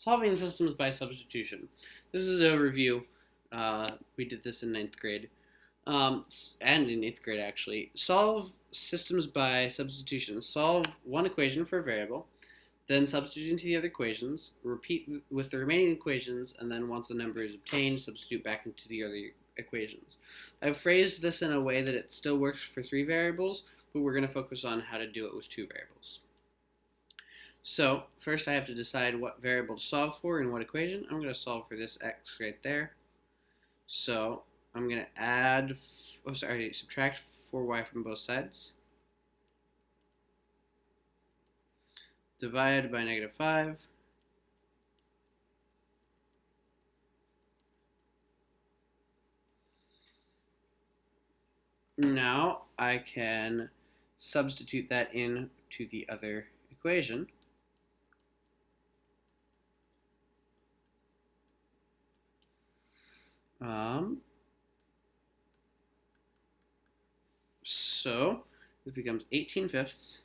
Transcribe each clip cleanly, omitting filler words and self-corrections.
Solving systems by substitution. This is a review. We did this in ninth grade, and in 8th grade actually. Solve systems by substitution. Solve one equation for a variable, then substitute into the other equations, repeat with the remaining equations, and then once the number is obtained, substitute back into the other equations. I've phrased this in a way that it still works for 3 variables, but we're going to focus on how to do it with 2 variables. So first I have to decide what variable to solve for in what equation. I'm going to solve for this x right there. So I'm going to subtract 4y from both sides. Divide by -5. Now I can substitute that into the other equation. So it becomes 18/5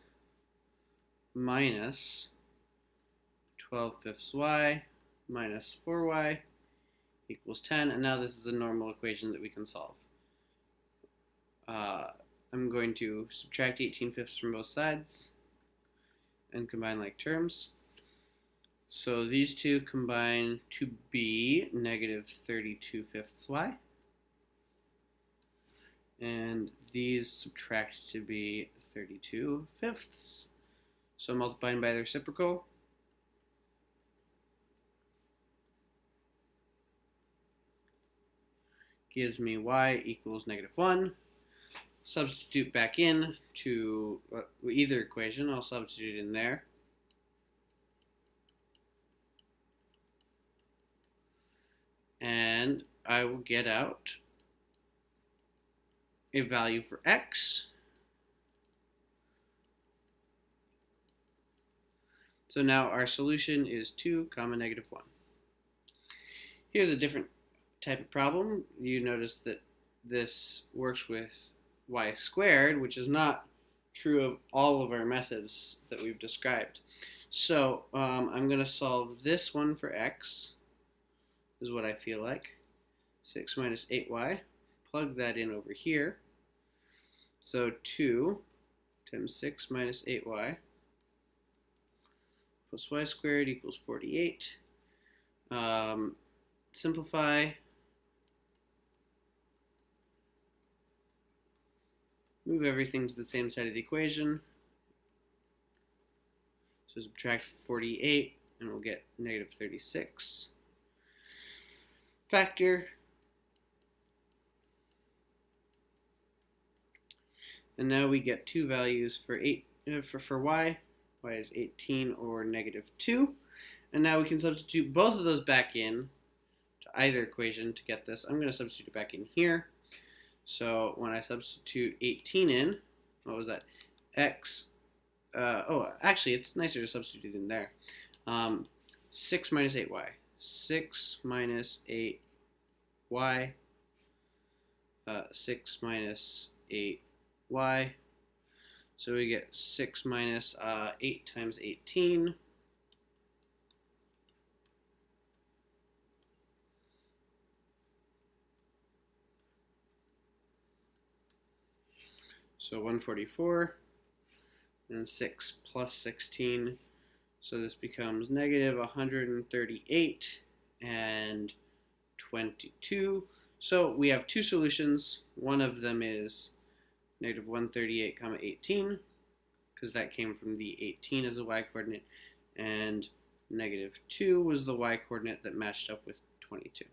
minus 12/5 y minus 4y equals 10. And now this is a normal equation that we can solve. I'm going to subtract 18/5 from both sides and combine like terms. So these two combine to be -32/5 y. And these subtract to be 32/5. So multiplying by the reciprocal. Gives me y equals -1. Substitute back in to either equation. I'll substitute in there. And I will get out a value for x. So now our solution is 2, -1. Here's a different type of problem. You notice that this works with y squared, which is not true of all of our methods that we've described. So I'm going to solve this one for x, is what I feel like. 6 minus 8y. Plug that in over here. So 2 times 6 minus 8y plus y squared equals 48. Simplify. Move everything to the same side of the equation. So subtract 48 and we'll get -36. Factor. And now we get 2 values for y. Y is 18 or -2. And now we can substitute both of those back in to either equation to get this. I'm going to substitute it back in here. So when I substitute 18 in, what was that? X, actually it's nicer to substitute it in there. 6 minus 8y. 6 minus 8y. 6 minus 8y. So we get 6 minus 8 times 18. So 144, and 6 plus 16. So this becomes -138 and 22. So we have 2 solutions. One of them is -138, 18, because that came from the 18 as a y-coordinate, and -2 was the y-coordinate that matched up with 22.